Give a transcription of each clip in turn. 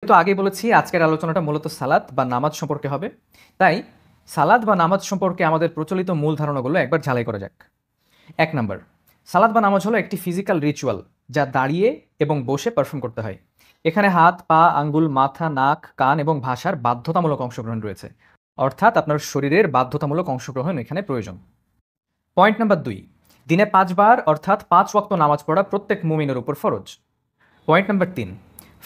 একটু আগে বলেছি আজকের আলোচনাটা মূলত সালাত বা নামাজ সম্পর্কে হবে। তাই সালাত বা নামাজ সম্পর্কে আমাদের প্রচলিত মূল ধারণাগুলো একবার ঝালাই করা যাক। ১ নাম্বার, সালাত বা নামাজ হলো একটি ফিজিক্যাল রিচুয়াল যা দাঁড়িয়ে এবং বসে পারফর্ম করতে হয়। এখানে হাত, পা, আঙ্গুল, মাথা, নাক, কান এবং ভাষার বাধ্যতামূলক অংশগ্রহণ রয়েছে। অর্থাৎ আপনার শরীরের বাধ্যতামূলক অংশগ্রহণ এখানে প্রয়োজন। পয়েন্ট নাম্বার ২, দিনে ৫ বার অর্থাৎ ৫ ওয়াক্ত নামাজ পড়া প্রত্যেক মুমিনের উপর ফরজ। পয়েন্ট নাম্বার ৩,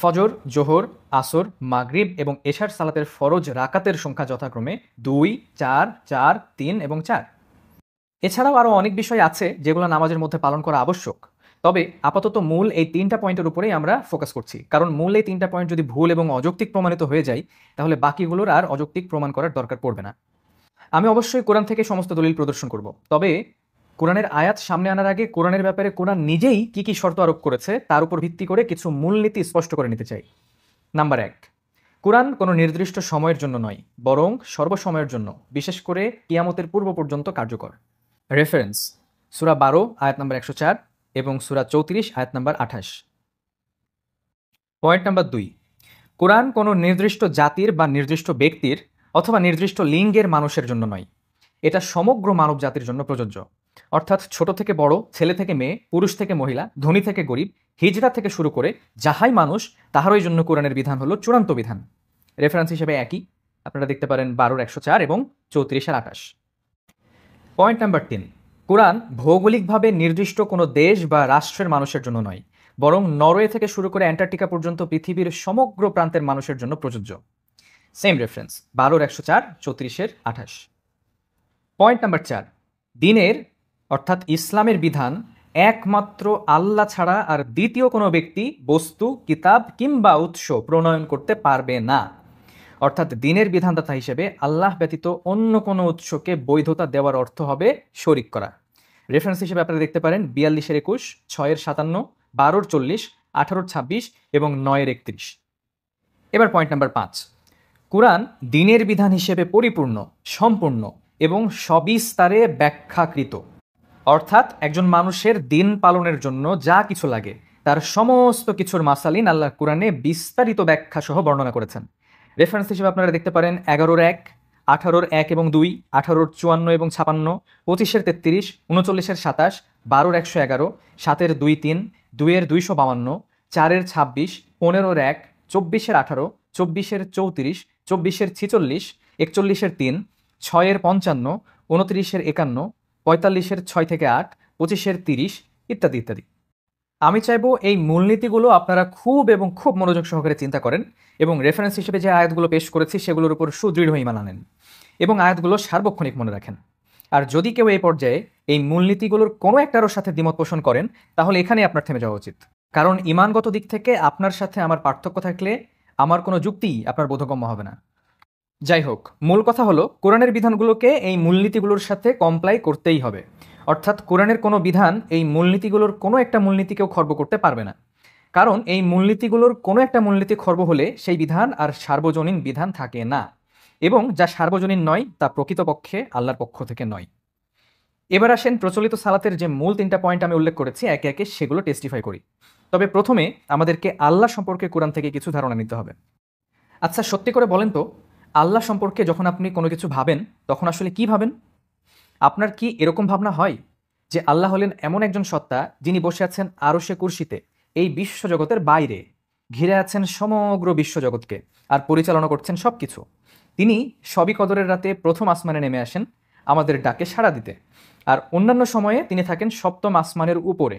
ফজর, জোহর, আসর, মাগরিব এবং এশার সালাতের ফরজ রাকাতের সংখ্যা যথাক্রমে ২, ৪, ৪, ৩ এবং ৪। এছাড়াও আরও অনেক বিষয় আছে যেগুলো নামাজের মধ্যে পালন করা আবশ্যক। তবে আপাতত মূল এই ৩টা পয়েন্টের উপরেই আমরা ফোকাস করছি, কারণ মূল এই ৩টা পয়েন্ট যদি ভুল এবং অযৌক্তিক প্রমাণিত হয়ে যায় তাহলে বাকিগুলোর আর অযৌক্তিক প্রমাণ করার দরকার পড়বে না। আমি অবশ্যই কোরআন থেকে সমস্ত দলিল প্রদর্শন করব, তবে কোরআনের আয়াত সামনে আনার আগে কোরআনের ব্যাপারে কোরআন নিজেই কি কি শর্ত আরোপ করেছে তার উপর ভিত্তি করে কিছু মূলনীতি স্পষ্ট করে নিতে চাই। নাম্বার ১, কোরআন কোনো নির্দিষ্ট সময়ের জন্য নয়, বরং সর্বসময়ের জন্য, বিশেষ করে কিয়ামতের পূর্ব পর্যন্ত কার্যকর। রেফারেন্স: সূরা ১২ আয়াত নাম্বার ১০৪ এবং সূরা ৩৪ আয়াত নাম্বার ২৮। পয়েন্ট নাম্বার ২, কোরআন কোনো নির্দিষ্ট জাতির বা নির্দিষ্ট ব্যক্তির অথবা নির্দিষ্ট লিঙ্গের মানুষের জন্য নয়, এটা সমগ্র মানব জাতির জন্য প্রযোজ্য। অর্থাৎ ছোট থেকে বড়, ছেলে থেকে মেয়ে, পুরুষ থেকে মহিলা, ধনী থেকে গরিব, হিজড়া থেকে শুরু করে যাহাই মানুষ তাহারই জন্য কোরআনের বিধান হলো চূড়ান্ত বিধান। রেফারেন্স হিসেবে একই, আপনারা দেখতে পারেন ১২ ১০৪ এবং ৩৪ ২৮। পয়েন্ট নাম্বার ৩, কোরআন ভৌগোলিকভাবে নির্দিষ্ট কোনো দেশ বা রাষ্ট্রের মানুষের জন্য নয়, বরং নরওয়ে থেকে শুরু করে অ্যান্টার্কটিকা পর্যন্ত পৃথিবীর সমগ্র প্রান্তের মানুষের জন্য প্রযোজ্য। Same reference ১২ ১০৪ ৩৪ ২৮। পয়েন্ট নাম্বার ৪, দ্বীনের অর্থাৎ ইসলামের বিধান একমাত্র আল্লাহ ছাড়া আর দ্বিতীয় কোনো ব্যক্তি, বস্তু, কিতাব কিংবা উৎস প্রণয়ন করতে পারবে না। অর্থাৎ দ্বীনের বিধানদাতা হিসেবে আল্লাহ ব্যতীত অন্য কোনো উৎসকে বৈধতা দেওয়ার অর্থ হবে শরিক করা। রেফারেন্স হিসেবে আপনারা দেখতে পারেন ৪২ ২১, ৬ ৫৭, ১২ ৪০, ১৮ ২৬ এবং ৯ ৩১। এবার পয়েন্ট নাম্বার ৫, কোরআন দ্বীনের বিধান হিসেবে পরিপূর্ণ, সম্পূর্ণ এবং সবিস্তারে ব্যাখ্যাকৃত। অর্থাৎ একজন মানুষের দিন পালনের জন্য যা কিছু লাগে তার সমস্ত কিছুর মাসালিন আল্লাহ কোরআনে বিস্তারিত ব্যাখ্যা সহ বর্ণনা করেছেন। রেফারেন্স হিসেবে আপনারা দেখতে পারেন ১১ ১, ১৮ ১ এবং ২, ১৮ ৫৪ এবং ৫৬, ২৫ ৩৩, ৩৯ ২৭, ১২ ১১১, ৭ ২ ৩, ২ ২৫২, ৪ ২৬, ১৫ ১, ২৪ ১৮, ২৪ ৩৪, ২৪ ৪৬, ৪১ ৩, ৬ ৫৫, ২৯ ৫১, ৪৫ ৬ থেকে ৮, ২৫ ৩০ ইত্যাদি ইত্যাদি। আমি চাইবো এই মূলনীতিগুলো আপনারা খুব এবং খুব মনোযোগ সহকারে চিন্তা করেন এবং রেফারেন্স হিসেবে যে আয়াতগুলো পেশ করেছি সেগুলোর উপর সুদৃঢ় ঈমান আনেন এবং আয়াতগুলো সার্বক্ষণিক মনে রাখেন। আর যদি কেউ এই পর্যায়ে এই মূলনীতিগুলোর কোনো একটার সাথে দ্বিমত পোষণ করেন তাহলে এখানেই আপনার থেমে যাওয়া উচিত, কারণ ঈমানগত দিক থেকে আপনার সাথে আমার পার্থক্য থাকলে আমার কোনো যুক্তিই আপনার বোধগম্য হবে না। যাই হোক, মূল কথা হলো কোরআনের বিধানগুলোকে এই মূলনীতিগুলোর সাথে কমপ্লাই করতেই হবে। অর্থাৎ কোরআনের কোনো বিধান এই মূলনীতিগুলোর কোনো একটা মূলনীতিকেও খর্ব করতে পারবে না, কারণ এই মূলনীতিগুলোর কোনো একটা মূলনীতি খর্ব হলে সেই বিধান আর সার্বজনীন বিধান থাকে না, এবং যা সার্বজনীন নয় তা প্রকৃতপক্ষে আল্লাহর পক্ষ থেকে নয়। এবার আসেন প্রচলিত সালাতের যে মূল ৩টা পয়েন্ট আমি উল্লেখ করেছি একে একে সেগুলো টেস্টিফাই করি। তবে প্রথমে আমাদেরকে আল্লাহ সম্পর্কে কোরআন থেকে কিছু ধারণা নিতে হবে। আচ্ছা, সত্যি করে বলেন তো, আল্লাহ সম্পর্কে যখন আপনি কোনো কিছু ভাবেন তখন আসলে কি ভাবেন? আপনার কি এরকম ভাবনা হয় যে আল্লাহ হলেন এমন একজন সত্তা যিনি বসে আছেন আরশে কুরসিতে, এই বিশ্বজগতের বাইরে, ঘিরে আছেন সমগ্র বিশ্বজগৎকে আর পরিচালনা করছেন সব কিছু? তিনি সবই কদরের রাতে প্রথম আসমানে নেমে আসেন আমাদের ডাকে সাড়া দিতে, আর অন্যান্য সময়ে তিনি থাকেন সপ্তম আসমানের উপরে।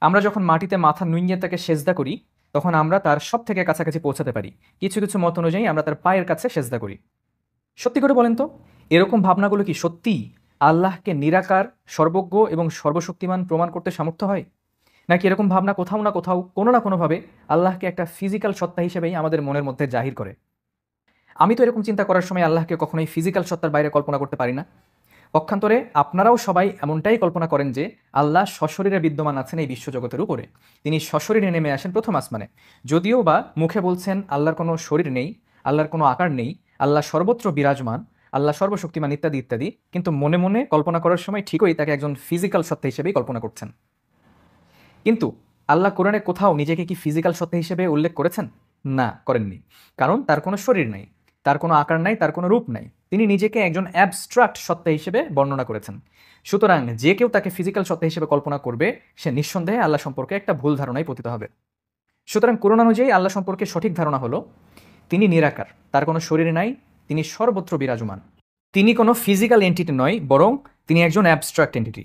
আমরা যখন মাটিতে মাথা নুইয়ে তাকে সেজদা করি তখন আমরা তার সব থেকে কাছাকাছি পৌঁছাতে পারি, কিছু কিছু মত অনুযায়ী আমরা তার পায়ের কাছে সেজদা করি। সত্যি করে বলেন তো, এরকম ভাবনাগুলো কি সত্যিই আল্লাহকে নিরাকার, সর্বজ্ঞ এবং সর্বশক্তিমান প্রমাণ করতে সামর্থ্য হয়? নাকি এরকম ভাবনা কোথাও না কোথাও কোনো না কোনোভাবে আল্লাহকে একটা ফিজিক্যাল সত্তা হিসেবেই আমাদের মনের মধ্যে জাহির করে? আমি তো এরকম চিন্তা করার সময় আল্লাহকে কখনোই ফিজিক্যাল সত্তার বাইরে কল্পনা করতে পারি না। পক্ষান্তরে আপনারাও সবাই এমনটাই কল্পনা করেন যে আল্লাহ সশরীরে বিদ্যমান আছেন এই বিশ্বজগতের উপরে, তিনি সশরীরে নেমে আসেন প্রথম আসমানে। যদিও বা মুখে বলছেন আল্লাহর কোনো শরীর নেই, আল্লাহর কোনো আকার নেই, আল্লাহ সর্বত্র বিরাজমান, আল্লাহ সর্বশক্তিমান ইত্যাদি ইত্যাদি, কিন্তু মনে মনে কল্পনা করার সময় ঠিকই তাকে একজন ফিজিক্যাল সত্তা হিসেবেই কল্পনা করছেন। কিন্তু আল্লাহ কোরআনে কোথাও নিজেকে কি ফিজিক্যাল সত্তা হিসেবে উল্লেখ করেছেন? না, করেননি। কারণ তার কোনো শরীর নাই, তার কোনো আকার নাই, তার কোনো রূপ নাই। তিনি নিজেকে একজন অ্যাবস্ট্রাক্ট সত্তা হিসেবে বর্ণনা করেছেন। সুতরাং যে কেউ তাকে ফিজিক্যাল সত্তা হিসেবে কল্পনা করবে, সে নিঃসন্দেহে আল্লাহ সম্পর্কে একটা ভুল ধারণায় পতিত হবে। সুতরাং কোরআন অনুযায়ী আল্লাহ সম্পর্কে সঠিক ধারণা হলো তিনি নিরাকার, তার কোনো শরীর নাই, তিনি সর্বত্র বিরাজমান। তিনি কোনো ফিজিক্যাল এন্টিটি নয়, বরং তিনি একজন অ্যাবস্ট্রাক্ট এন্টিটি।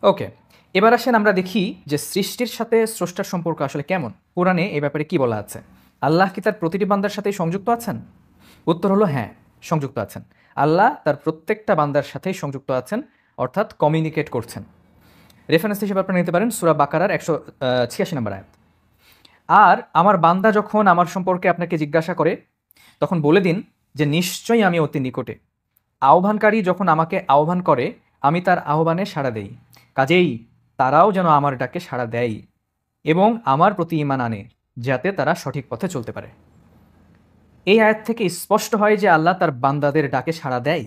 ওকে, এবার আসেন আমরা দেখি যে সৃষ্টির সাথে স্রষ্টার সম্পর্ক আসলে কেমন। কোরআনে এই ব্যাপারে কি বলা আছে? আল্লাহ কি তার প্রতিটি বান্দার সাথেই সংযুক্ত আছেন? উত্তর হলো হ্যাঁ, সংযুক্ত আছেন। আল্লাহ তার প্রত্যেকটা বান্দার সাথেই সংযুক্ত আছেন, অর্থাৎ কমিউনিকেট করছেন। রেফারেন্স হিসেবে আপনারা নিতে পারেন সূরা বাকারার 186 নম্বর আয়াত। আর আমার বান্দা যখন আমার সম্পর্কে আপনাকে জিজ্ঞাসা করে, তখন বলে দিন যে নিশ্চয়ই আমি অতি নিকটে। আহ্বানকারী যখন আমাকে আহ্বান করে, আমি তার আহ্বানে সাড়া দেই। কাজেই তারাও যেন আমার ডাকে সাড়া দেয় এবং আমার প্রতি ঈমান আনে, যাতে তারা সঠিক পথে চলতে পারে। এই আয়াত থেকে স্পষ্ট হয় যে আল্লাহ তার বান্দাদের ডাকে সাড়া দেয়।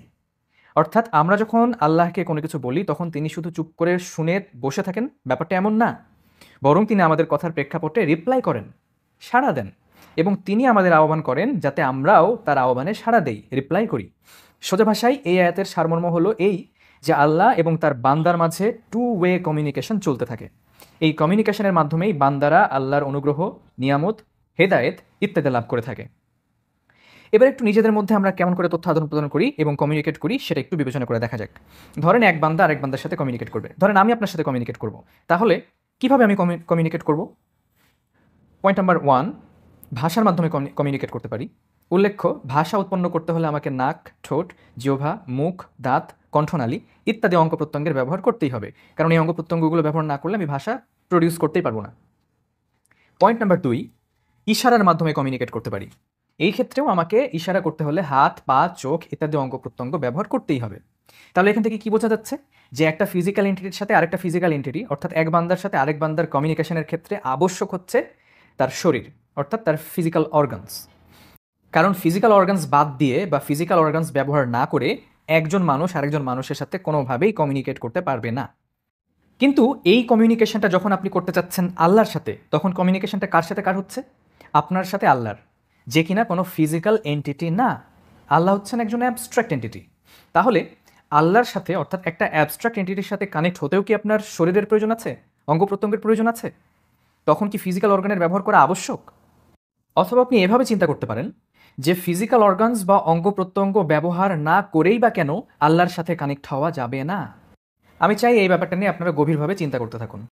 অর্থাৎ আমরা যখন আল্লাহকে কোনো কিছু বলি, তখন তিনি শুধু চুপ করে শুনে বসে থাকেন, ব্যাপারটা এমন না। বরং তিনি আমাদের কথার প্রেক্ষাপটে রিপ্লাই করেন, সাড়া দেন, এবং তিনি আমাদের আহ্বান করেন যাতে আমরাও তার আহ্বানে সাড়া দেই, রিপ্লাই করি। সোজা ভাষায় এই আয়াতের সারমর্ম হলো এই যে আল্লাহ এবং তার বান্দার মাঝে টু ওয়ে কমিউনিকেশন চলতে থাকে। এই কমিউনিকেশনের মাধ্যমেই বান্দারা আল্লাহর অনুগ্রহ, নিয়ামত, হেদায়েত ইত্যাদি লাভ করে থাকে। এবার একটু নিজেদের মধ্যে আমরা কেমন করে তথ্য আদান প্রদান করি এবং কমিউনিকেট করি সেটা একটু বিবেচনা করে দেখা যাক। ধরেন এক বান্দা আরেক বান্দার সাথে কমিউনিকেট করবে। ধরেন আমি আপনার সাথে কমিউনিকেট করব। তাহলে কিভাবে আমি কমিউনিকেট করব? পয়েন্ট নাম্বার 1, ভাষার মাধ্যমে কমিউনিকেট করতে পারি। উল্লেখ্য, ভাষা উৎপন্ন করতে হলে আমাকে নাক, ঠোঁট, জিহ্বা, মুখ, দাঁত, কণ্ঠনালী ইত্যাদি অঙ্গ প্রত্যঙ্গের ব্যবহার করতেই হবে, কারণ এই অঙ্গ প্রত্যঙ্গগুলো ব্যবহার না করলে আমি ভাষা প্রডিউস করতেই পারবো না। পয়েন্ট নাম্বার 2, ইশারার মাধ্যমে কমিউনিকেট করতে পারি। এই ক্ষেত্রেও আমাকে ইশারা করতে হলে হাত, পা, চোখ ইত্যাদি অঙ্গ প্রত্যঙ্গ ব্যবহার করতেই হবে। তাহলে এখান থেকে কি বোঝা যাচ্ছে? যে একটা ফিজিক্যাল এন্টিটির সাথে আরেকটা ফিজিক্যাল এন্টিটি, অর্থাৎ এক বান্দার সাথে আরেক বান্দার কমিউনিকেশনের ক্ষেত্রে আবশ্যক হচ্ছে তার শরীর, অর্থাৎ তার ফিজিক্যাল অর্গানস। কারণ ফিজিক্যাল অর্গানস বাদ দিয়ে বা ফিজিক্যাল অর্গানস ব্যবহার না করে একজন মানুষ আরেকজন মানুষের সাথে কোনোভাবেই কমিউনিকেট করতে পারবে না। কিন্তু এই কমিউনিকেশনটা যখন আপনি করতে চাচ্ছেন আল্লাহর সাথে, তখন কমিউনিকেশনটা কার সাথে কার হচ্ছে? আপনার সাথে আল্লাহর, যে কিনা কোনো ফিজিক্যাল এন্টিটি না। আল্লাহ হচ্ছেন একজন অ্যাবস্ট্রাক্ট এন্টিটি। তাহলে আল্লাহর সাথে, অর্থাৎ একটা অ্যাবস্ট্রাক্ট এন্টিটির সাথে কানেক্ট হতেও কি আপনার শরীরের প্রয়োজন আছে, অঙ্গ প্রত্যঙ্গের প্রয়োজন আছে? তখন কি ফিজিক্যাল অর্গানের ব্যবহার করা আবশ্যক? অথবা আপনি এভাবে চিন্তা করতে পারেন যে ফিজিক্যাল অর্গানস বা অঙ্গ প্রত্যঙ্গ ব্যবহার না করেই বা কেন আল্লাহর সাথে কানেক্ট হওয়া যাবে না? আমি চাই এই ব্যাপারটা নিয়ে আপনারা গভীরভাবে চিন্তা করতে থাকুন।